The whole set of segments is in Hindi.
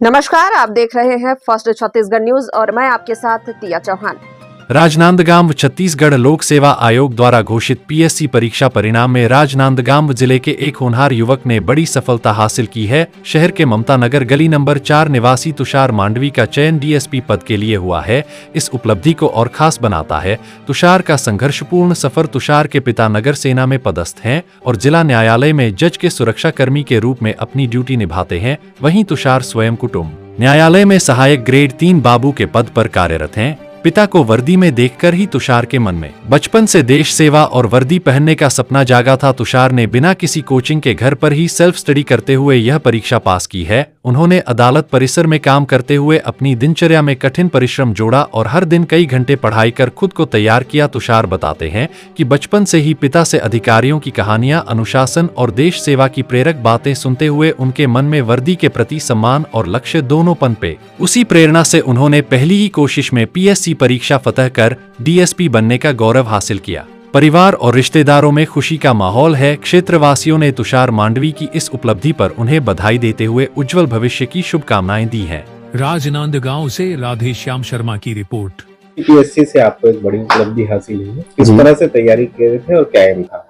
नमस्कार, आप देख रहे हैं फर्स्ट छत्तीसगढ़ न्यूज और मैं आपके साथ तिया चौहान। राजनांदगांव छत्तीसगढ़ लोक सेवा आयोग द्वारा घोषित पीएससी परीक्षा परिणाम में राजनांदगांव जिले के एक होनहार युवक ने बड़ी सफलता हासिल की है। शहर के ममता नगर गली नंबर 4 निवासी तुषार मांडवी का चयन डीएसपी पद के लिए हुआ है। इस उपलब्धि को और खास बनाता है तुषार का संघर्षपूर्ण सफर। तुषार के पिता नगर सेना में पदस्थ हैं और जिला न्यायालय में जज के सुरक्षा कर्मी के रूप में अपनी ड्यूटी निभाते हैं। वहीं तुषार स्वयं कुटुंब न्यायालय में सहायक ग्रेड 3 बाबू के पद पर कार्यरत हैं। पिता को वर्दी में देखकर ही तुषार के मन में बचपन से देश सेवा और वर्दी पहनने का सपना जागा था। तुषार ने बिना किसी कोचिंग के घर पर ही सेल्फ स्टडी करते हुए यह परीक्षा पास की है। उन्होंने अदालत परिसर में काम करते हुए अपनी दिनचर्या में कठिन परिश्रम जोड़ा और हर दिन कई घंटे पढ़ाई कर खुद को तैयार किया। तुषार बताते हैं कि बचपन से ही पिता से अधिकारियों की कहानियां, अनुशासन और देश सेवा की प्रेरक बातें सुनते हुए उनके मन में वर्दी के प्रति सम्मान और लक्ष्य दोनों पनपे। उसी प्रेरणा से उन्होंने पहली ही कोशिश में पीएससी परीक्षा फतह कर डीएसपी बनने का गौरव हासिल किया। परिवार और रिश्तेदारों में खुशी का माहौल है। क्षेत्रवासियों ने तुषार मांडवी की इस उपलब्धि पर उन्हें बधाई देते हुए उज्जवल भविष्य की शुभकामनाएं दी हैं। राजनांदगांव से राधे श्याम शर्मा की रिपोर्ट। पीएससी से आपको एक बड़ी उपलब्धि हासिल हुई है, किस तरह से तैयारी कर रहे थे और क्या एम था?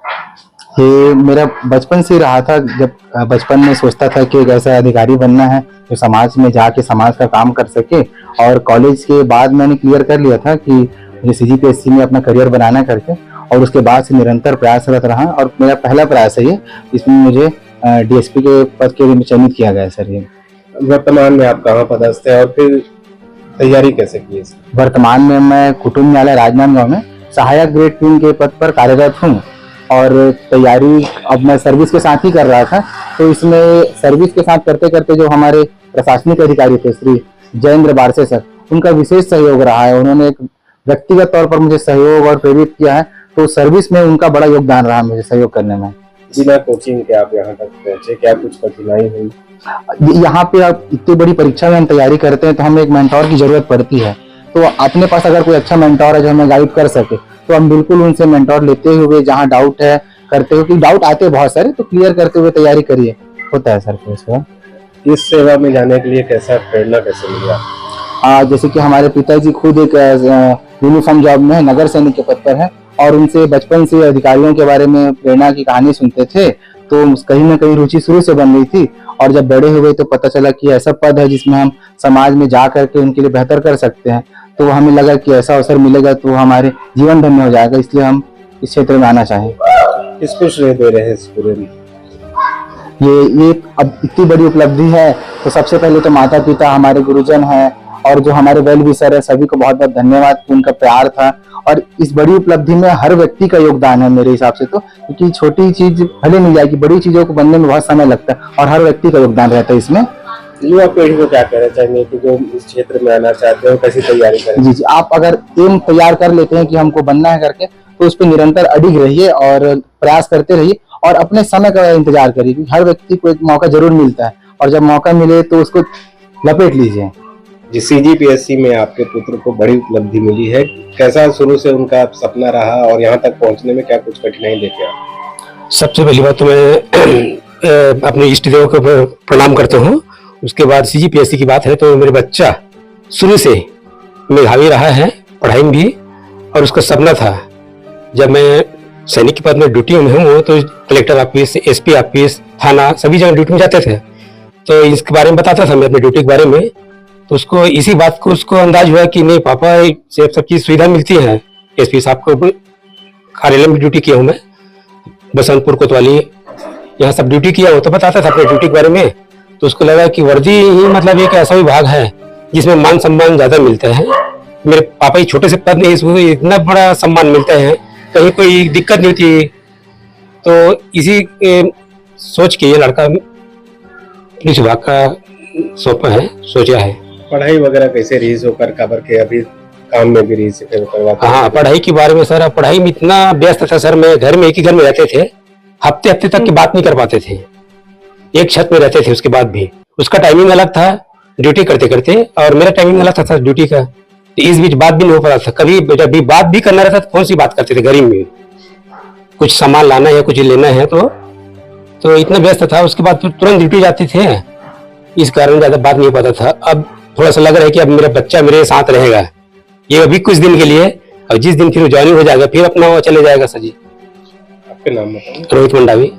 ये मेरा बचपन से रहा था। जब बचपन में सोचता था कि एक ऐसा अधिकारी बनना है जो समाज में जाके समाज का काम कर सके, और कॉलेज के बाद मैंने क्लियर कर लिया था कि मुझे सीजीपीएससी में अपना करियर बनाना करके, और उसके बाद से निरंतर प्रयासरत रहा और मेरा पहला प्रयास है ये, इसमें मुझे डीएसपी के पद के लिए चयनित किया गया है सर। ये वर्तमान में आप कहाँ पदस्थ है और फिर तैयारी कैसे की? वर्तमान में मैं कुटुंब न्यायालय राजनांदगांव में सहायक ग्रेड 3 के पद पर कार्यरत हूँ और तैयारी अब मैं सर्विस के साथ ही कर रहा था। तो इसमें सर्विस के साथ करते करते जो हमारे प्रशासनिक अधिकारी थे श्री जयेंद्र बारसे सर, उनका विशेष सहयोग रहा है। उन्होंने एक व्यक्तिगत तौर पर मुझे सहयोग और प्रेरित किया है, तो सर्विस में उनका बड़ा योगदान रहा मुझे सहयोग करने में। बिना कोचिंग के आप यहाँ तक पहुँचे, क्या कुछ कठिनाई हुई? यहाँ पे आप इतनी बड़ी परीक्षा में हम तैयारी करते हैं तो हमें एक मेंटोर की जरूरत पड़ती है। तो अपने पास अगर कोई अच्छा मेंटोर है जो हमें गाइड कर सके तो हम बिल्कुल उनसे मेंटोर लेते हुए जहाँ डाउट है करते हुए, क्योंकि डाउट आते हैं बहुत सारे, तो क्लियर करते हुए तैयारी करिए, होता है सर। फिर इसको इस सेवा में जाने के लिए कैसा प्रेरणा कैसे मिला? जैसे कि हमारे पिताजी खुद एक यूनिफॉर्म जॉब में है, नगर सैनिक के पद पर है, और उनसे बचपन से अधिकारियों के बारे में प्रेरणा की कहानी सुनते थे, तो कहीं ना कहीं रुचि शुरू से बन गई थी। और जब बड़े हुए तो पता चला कि ऐसा पद है जिसमें हम समाज में जा करके उनके लिए बेहतर कर सकते हैं, तो हमें लगा कि ऐसा अवसर मिलेगा तो हमारे जीवन धन्य हो जाएगा, इसलिए हम इस क्षेत्र में आना चाहें। किसको श्रेय दे रहे हैं इस पूरे में? ये अब इतनी बड़ी उपलब्धि है तो सबसे पहले तो माता पिता, हमारे गुरुजन हैं और जो हमारे वेल विशर है, सभी को बहुत बहुत धन्यवाद। उनका प्यार था और इस बड़ी उपलब्धि में हर व्यक्ति का योगदान है मेरे हिसाब से, तो क्योंकि छोटी चीज भले मिल जाएगी, बड़ी चीजों को बनने में बहुत समय लगता है और हर व्यक्ति का योगदान रहता है इसमें। युवा पीढ़ी को क्या कहना चाहेंगे कि जो इस क्षेत्र में आना चाहते हैं कैसी तैयारी करें? जी, आप अगर एम तैयार कर लेते हैं कि हमको बनना है करके, तो उस पर निरंतर अडिग रहिए और प्रयास करते रहिए और अपने समय का इंतजार करिए, क्योंकि हर व्यक्ति को एक मौका जरूर मिलता है और जब मौका मिले तो उसको लपेट लीजिए। जी, सीजीपीएससी में आपके पुत्र को बड़ी उपलब्धि मिली है, कैसा शुरू से उनका सपना रहा और यहाँ तक पहुँचने में क्या कुछ कठिनाई देखे आप? सबसे पहली बात तो मैं अपने इष्ट देव को प्रणाम करता हूँ। उसके बाद सीजीपीएससी की बात है तो मेरे बच्चा शुरू से मेधावी रहा है पढ़ाई में भी, और उसका सपना था जब मैं सैनिक के पद में ड्यूटी में हूँ तो कलेक्टर ऑफिस, एसपी ऑफिस, थाना, सभी जगह ड्यूटी में जाते थे, तो इसके बारे में बताता था मैं अपने ड्यूटी के बारे में। तो उसको इसी बात को उसको अंदाज हुआ कि नहीं पापा से सब चीज सुविधा मिलती है। एसपी साहब को कार्यालय में ड्यूटी किया हूँ मैं, बसंतपुर कोतवाली, यहाँ सब ड्यूटी किया हूँ, तो बताता था अपने ड्यूटी के बारे में। तो उसको लगा कि वर्दी ही मतलब एक ऐसा विभाग है जिसमें मान सम्मान ज्यादा मिलता है। मेरे पापा ही छोटे से पद में इसको इतना बड़ा सम्मान मिलता है, कहीं कोई दिक्कत नहीं होती। तो इसी सोच के ये लड़का पुलिस विभाग का सौंपा है, सोचा है। पढ़ाई वगैरह कैसे रही होकर काबर के अभी काम में भी रही से करवाते? हाँ, पढ़ाई के बारे में सर, पढ़ाई में इतना व्यस्त था सर, मैं घर में एक ही घर में रहते थे, हफ्ते हफ्ते तक की बात नहीं कर पाते थे, एक छत में रहते थे। उसके बाद भी उसका टाइमिंग अलग था ड्यूटी करते करते और मेरा टाइमिंग अलग था ड्यूटी का, तो इस बीच बात भी नहीं हो पा था। कभी जब भी बात भी करना रहता था फोन से बात करते थे, घर में कुछ सामान लाना है, कुछ लेना है, तो इतना व्यस्त था। उसके बाद तुरंत ड्यूटी जाते थे इस कारण ज्यादा बात नहीं हो पाता था। अब थोड़ा सा लग रहा है कि अब मेरा बच्चा मेरे साथ रहेगा, ये अभी कुछ दिन के लिए, और जिस दिन फिर ज्वाइनिंग हो जाएगा फिर अपना वो चले जाएगा सर जी। आपके नाम बताओ। रोहित मंडावी।